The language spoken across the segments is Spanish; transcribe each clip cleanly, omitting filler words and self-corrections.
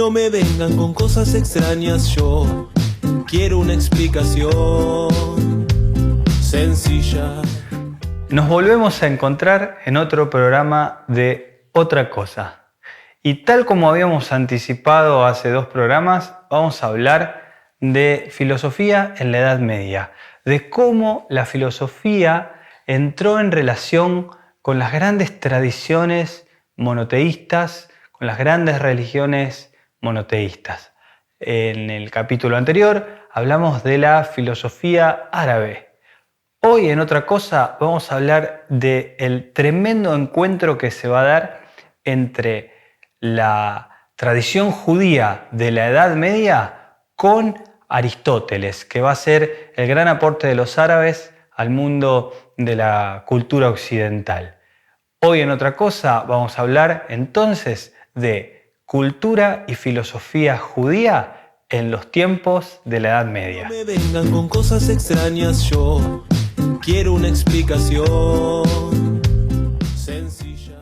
no me vengan con cosas extrañas, yo quiero una explicación sencilla. Nos volvemos a encontrar en otro programa de Otra Cosa. Y tal como habíamos anticipado hace 2 programas, vamos a hablar de filosofía en la Edad Media, de cómo la filosofía entró en relación con las grandes tradiciones monoteístas, con las grandes religiones monoteístas. En el capítulo anterior hablamos de la filosofía árabe. Hoy en Otra Cosa vamos a hablar del tremendo encuentro que se va a dar entre la tradición judía de la Edad Media con Aristóteles, que va a ser el gran aporte de los árabes al mundo de la cultura occidental. Hoy en Otra Cosa vamos a hablar entonces de cultura y filosofía judía en los tiempos de la Edad Media. No me vengan con cosas extrañas, yo quiero una explicación sencilla.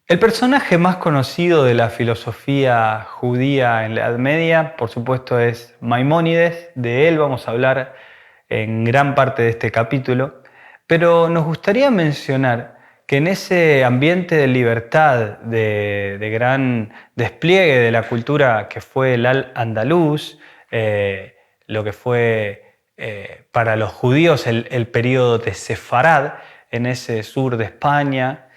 El personaje más conocido de la filosofía judía en la Edad Media, por supuesto, es Maimónides. De él vamos a hablar en gran parte de este capítulo, pero nos gustaría mencionar que en ese ambiente de libertad, de gran despliegue de la cultura que fue el Al-Andalus, lo que fue para los judíos el periodo de Sefarad, en ese sur de España,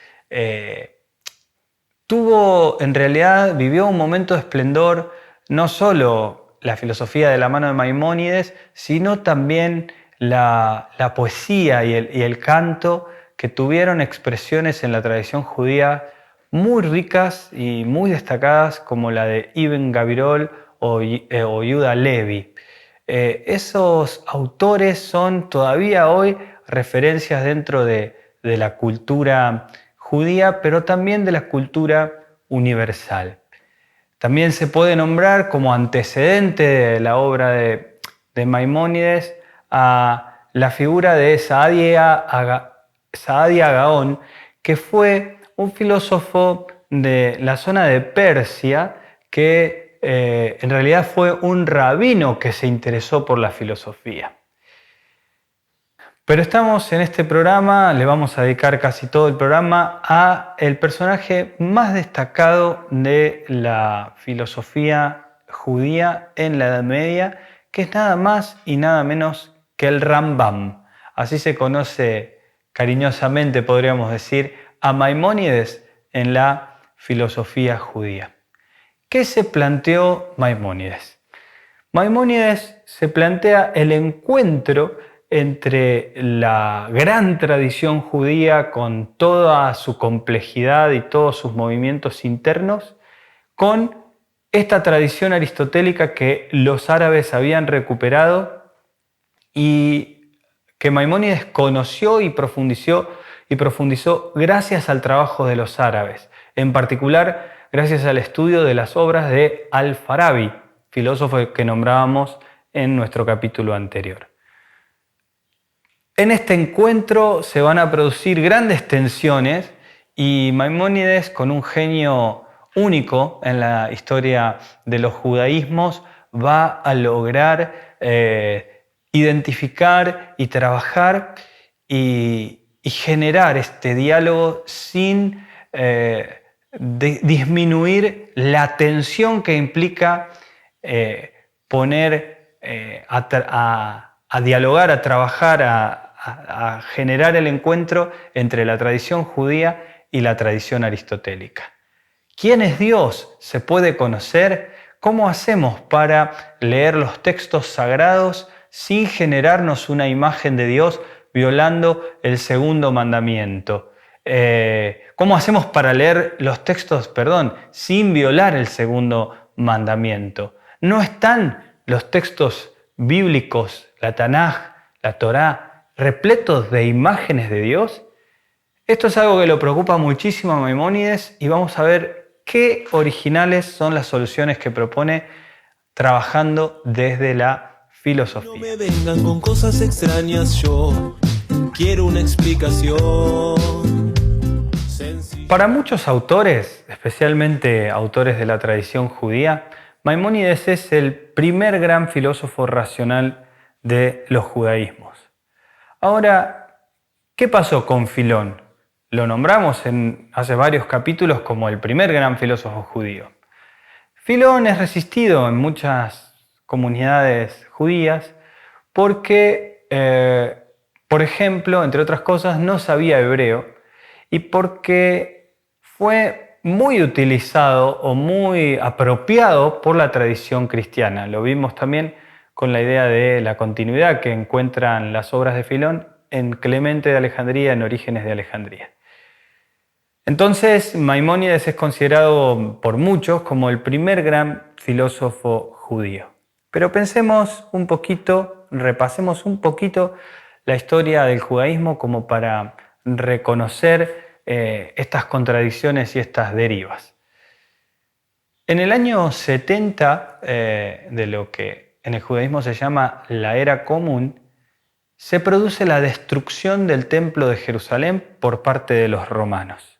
vivió un momento de esplendor, no solo la filosofía de la mano de Maimónides, sino también la poesía y el canto, que tuvieron expresiones en la tradición judía muy ricas y muy destacadas, como la de Ibn Gabirol o Yehuda Levi. Esos autores son todavía hoy referencias dentro de la cultura judía, pero también de la cultura universal. También se puede nombrar como antecedente de la obra de Maimónides a la figura de Saadia Gaón, que fue un filósofo de la zona de Persia que en realidad fue un rabino que se interesó por la filosofía. Pero estamos en este programa, le vamos a dedicar casi todo el programa a el personaje más destacado de la filosofía judía en la Edad Media, que es nada más y nada menos que el Rambam. Así se conoce cariñosamente, podríamos decir, a Maimónides en la filosofía judía. ¿Qué se planteó Maimónides? Maimónides se plantea el encuentro entre la gran tradición judía con toda su complejidad y todos sus movimientos internos, con esta tradición aristotélica que los árabes habían recuperado y que Maimónides conoció y profundizó gracias al trabajo de los árabes, en particular gracias al estudio de las obras de Al-Farabi, filósofo que nombrábamos en nuestro capítulo anterior. En este encuentro se van a producir grandes tensiones y Maimónides, con un genio único en la historia de los judaísmos, va a lograr identificar y trabajar y generar este diálogo sin disminuir la tensión que implica poner a dialogar, a trabajar, a generar el encuentro entre la tradición judía y la tradición aristotélica. ¿Quién es Dios? ¿Se puede conocer? ¿Cómo hacemos para leer los textos sagrados sin generarnos una imagen de Dios violando el segundo mandamiento? ¿Cómo hacemos para leer los textos, sin violar el segundo mandamiento? ¿No están los textos bíblicos, la Tanaj, la Torá, repletos de imágenes de Dios? Esto es algo que lo preocupa muchísimo a Maimónides y vamos a ver qué originales son las soluciones que propone trabajando desde la filosofía. No me vengan con cosas extrañas, yo quiero una explicación sencilla. Para muchos autores, especialmente autores de la tradición judía, Maimónides es el primer gran filósofo racional de los judaísmos. Ahora, ¿qué pasó con Filón? Lo nombramos hace varios capítulos como el primer gran filósofo judío. Filón es resistido en muchas comunidades judías porque, por ejemplo, entre otras cosas, no sabía hebreo y porque fue muy utilizado o muy apropiado por la tradición cristiana. Lo vimos también con la idea de la continuidad que encuentran las obras de Filón en Clemente de Alejandría, en Orígenes de Alejandría. Entonces, Maimónides es considerado por muchos como el primer gran filósofo judío. Pero pensemos un poquito, repasemos un poquito la historia del judaísmo como para reconocer estas contradicciones y estas derivas. En el año 70 de lo que en el judaísmo se llama la Era Común, se produce la destrucción del Templo de Jerusalén por parte de los romanos.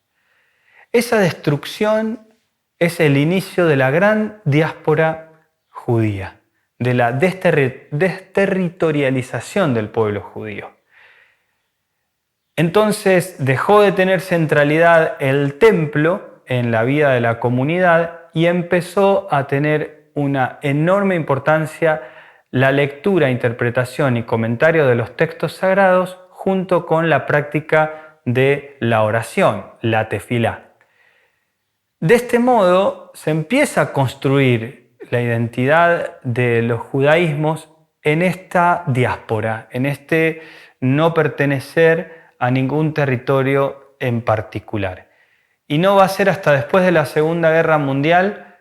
Esa destrucción es el inicio de la gran diáspora judía, de la desterritorialización del pueblo judío. Entonces dejó de tener centralidad el templo en la vida de la comunidad y empezó a tener una enorme importancia la lectura, interpretación y comentario de los textos sagrados junto con la práctica de la oración, la tefilá. De este modo se empieza a construir la identidad de los judaísmos en esta diáspora, en este no pertenecer a ningún territorio en particular. Y no va a ser hasta después de la Segunda Guerra Mundial,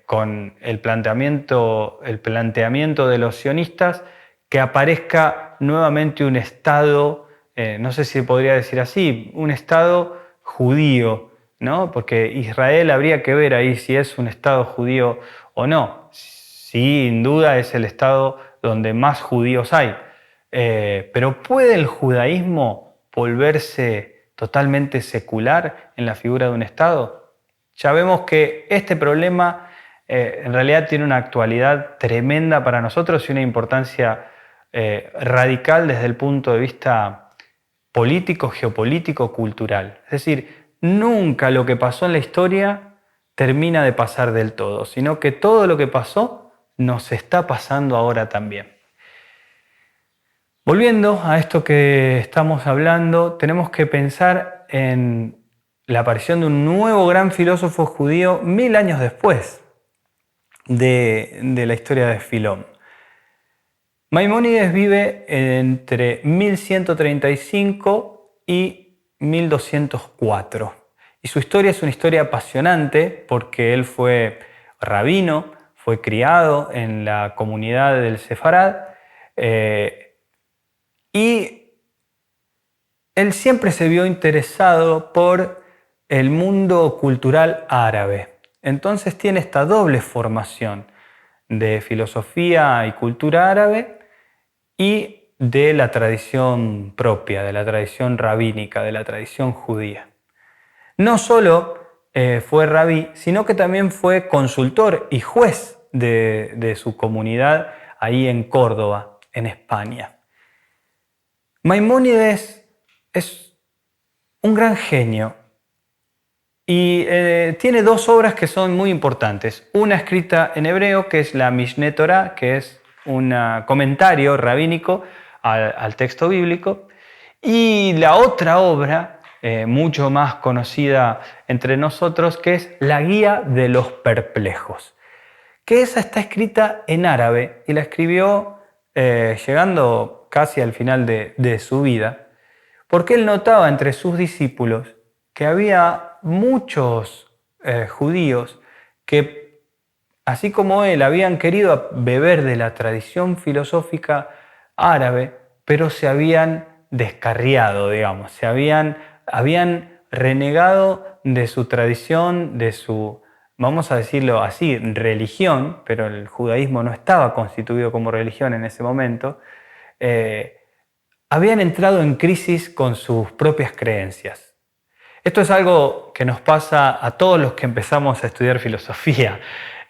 con el planteamiento de los sionistas, que aparezca nuevamente un Estado, no sé si podría decir así, un Estado judío, ¿no? Porque Israel habría que ver ahí si es un Estado judío o no. Sin duda es el Estado donde más judíos hay. Pero ¿puede el judaísmo volverse totalmente secular en la figura de un Estado? Ya vemos que este problema en realidad tiene una actualidad tremenda para nosotros y una importancia radical desde el punto de vista político, geopolítico, cultural. Es decir, nunca lo que pasó en la historia termina de pasar del todo, sino que todo lo que pasó nos está pasando ahora también. Volviendo a esto que estamos hablando, tenemos que pensar en la aparición de un nuevo gran filósofo judío 1000 años después de la historia de Filón. Maimónides vive entre 1135 y 1204. Y su historia es una historia apasionante porque él fue rabino, fue criado en la comunidad del Sefarad, y él siempre se vio interesado por el mundo cultural árabe. Entonces tiene esta doble formación de filosofía y cultura árabe y de la tradición propia, de la tradición rabínica, de la tradición judía. No solo fue rabí, sino que también fue consultor y juez de su comunidad ahí en Córdoba, en España. Maimónides es un gran genio y tiene dos obras que son muy importantes. Una escrita en hebreo, que es la Mishneh Torah, que es un comentario rabínico al texto bíblico, y la otra obra, mucho más conocida entre nosotros, que es la Guía de los Perplejos, que esa está escrita en árabe y la escribió llegando casi al final de su vida, porque él notaba entre sus discípulos que había muchos judíos que, así como él, habían querido beber de la tradición filosófica árabe, pero se habían descarriado, digamos, habían renegado de su tradición, de su, vamos a decirlo así, religión, pero el judaísmo no estaba constituido como religión en ese momento. Habían entrado en crisis con sus propias creencias. Esto es algo que nos pasa a todos los que empezamos a estudiar filosofía.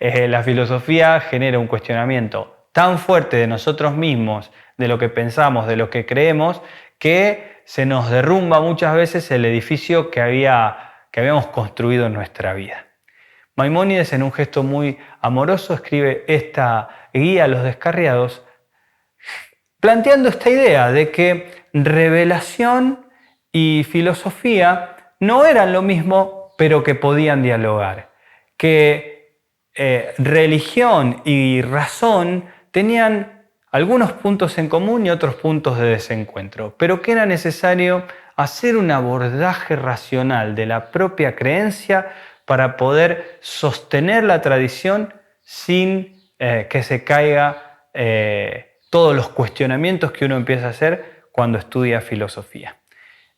La filosofía genera un cuestionamiento tan fuerte de nosotros mismos, de lo que pensamos, de lo que creemos, que se nos derrumba muchas veces el edificio que habíamos construido en nuestra vida. Maimónides, en un gesto muy amoroso, escribe esta guía a los descarriados, planteando esta idea de que revelación y filosofía no eran lo mismo, pero que podían dialogar, que religión y razón tenían algunos puntos en común y otros puntos de desencuentro, pero que era necesario hacer un abordaje racional de la propia creencia para poder sostener la tradición sin que se caiga todos los cuestionamientos que uno empieza a hacer cuando estudia filosofía.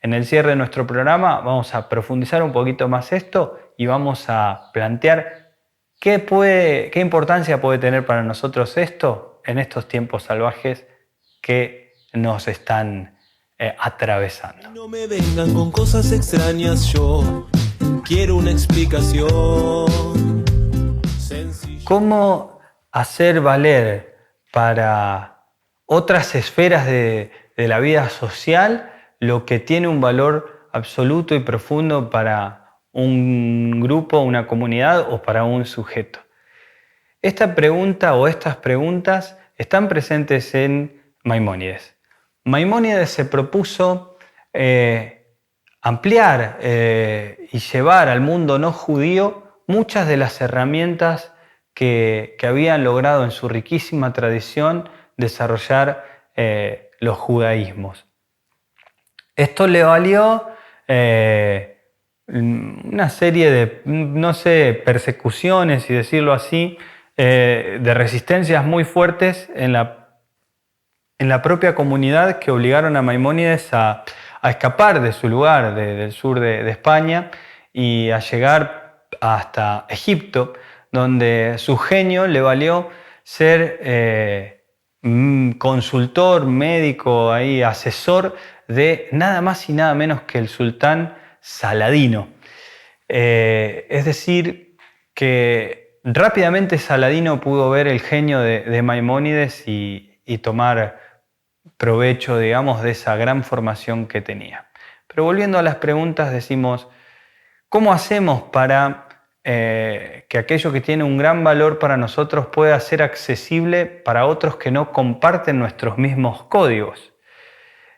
En el cierre de nuestro programa vamos a profundizar un poquito más esto y vamos a plantear qué importancia puede tener para nosotros esto en estos tiempos salvajes que nos están atravesando. No me vengan con cosas extrañas, yo quiero una explicación sencilla. ¿Cómo hacer valer para otras esferas de la vida social lo que tiene un valor absoluto y profundo para un grupo, una comunidad o para un sujeto? Esta pregunta o estas preguntas están presentes en Maimónides. Maimónides se propuso ampliar y llevar al mundo no judío muchas de las herramientas que habían logrado en su riquísima tradición desarrollar los judaísmos. Esto le valió una serie de, persecuciones, y decirlo así, de resistencias muy fuertes en la propia comunidad, que obligaron a Maimónides a escapar de su lugar, del sur de España, y a llegar hasta Egipto, donde su genio le valió ser consultor, médico, asesor de nada más y nada menos que el sultán Saladino. Es decir, que rápidamente Saladino pudo ver el genio de Maimónides y tomar provecho, digamos, de esa gran formación que tenía. Pero volviendo a las preguntas, decimos, ¿cómo hacemos para que aquello que tiene un gran valor para nosotros pueda ser accesible para otros que no comparten nuestros mismos códigos?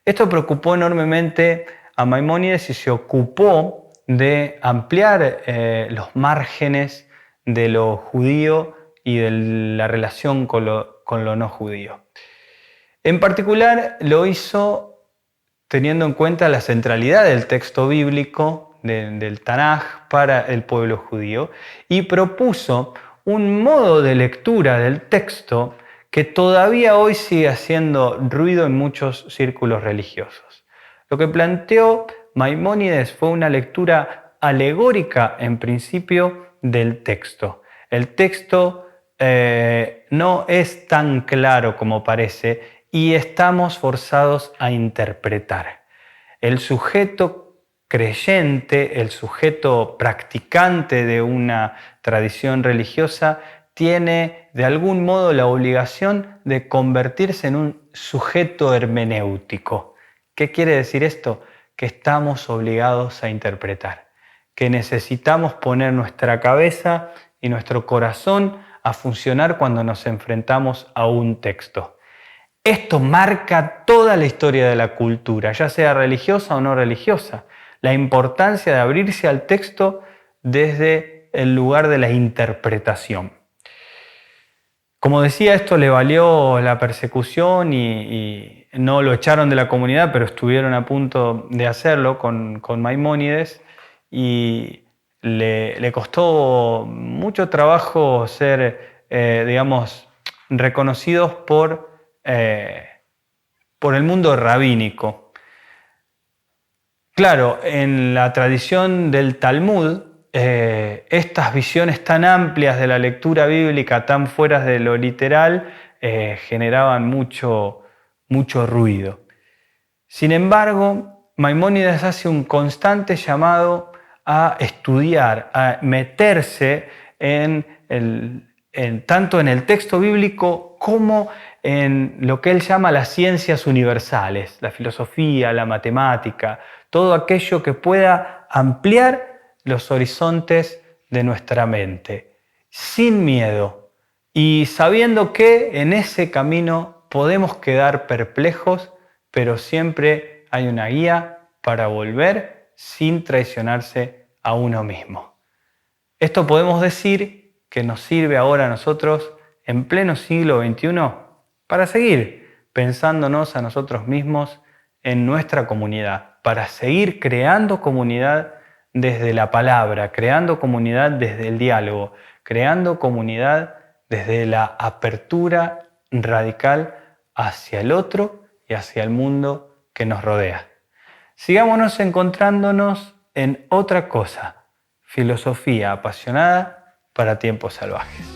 Esto preocupó enormemente a Maimónides y se ocupó de ampliar los márgenes de lo judío y de la relación con lo no judío. En particular lo hizo teniendo en cuenta la centralidad del texto bíblico, del Tanaj, para el pueblo judío, y propuso un modo de lectura del texto que todavía hoy sigue haciendo ruido en muchos círculos religiosos. Lo que planteó Maimónides fue una lectura alegórica, en principio, del texto. El texto no es tan claro como parece y estamos forzados a interpretar. El sujeto creyente, el sujeto practicante de una tradición religiosa, tiene de algún modo la obligación de convertirse en un sujeto hermenéutico. ¿Qué quiere decir esto? Que estamos obligados a interpretar, que necesitamos poner nuestra cabeza y nuestro corazón a funcionar cuando nos enfrentamos a un texto. Esto marca toda la historia de la cultura, ya sea religiosa o no religiosa. La importancia de abrirse al texto desde el lugar de la interpretación. Como decía, esto le valió la persecución y no lo echaron de la comunidad, pero estuvieron a punto de hacerlo con Maimónides, y le costó mucho trabajo ser, reconocidos por el mundo rabínico. Claro, en la tradición del Talmud, estas visiones tan amplias de la lectura bíblica, tan fuera de lo literal, generaban mucho ruido. Sin embargo, Maimónides hace un constante llamado a estudiar, a meterse en tanto en el texto bíblico como en lo que él llama las ciencias universales, la filosofía, la matemática, todo aquello que pueda ampliar los horizontes de nuestra mente, sin miedo y sabiendo que en ese camino podemos quedar perplejos, pero siempre hay una guía para volver sin traicionarse a uno mismo. Esto podemos decir que nos sirve ahora a nosotros en pleno siglo XXI para seguir pensándonos a nosotros mismos en nuestra comunidad, para seguir creando comunidad desde la palabra, creando comunidad desde el diálogo, creando comunidad desde la apertura radical hacia el otro y hacia el mundo que nos rodea. Sigámonos encontrándonos en otra cosa, filosofía apasionada para tiempos salvajes.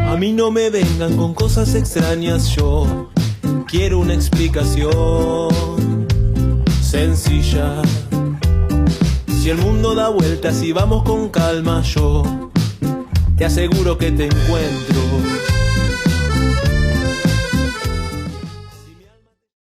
A mí no me vengan con cosas extrañas, yo quiero una explicación sencilla. Si el mundo da vueltas y vamos con calma, yo te aseguro que te encuentro.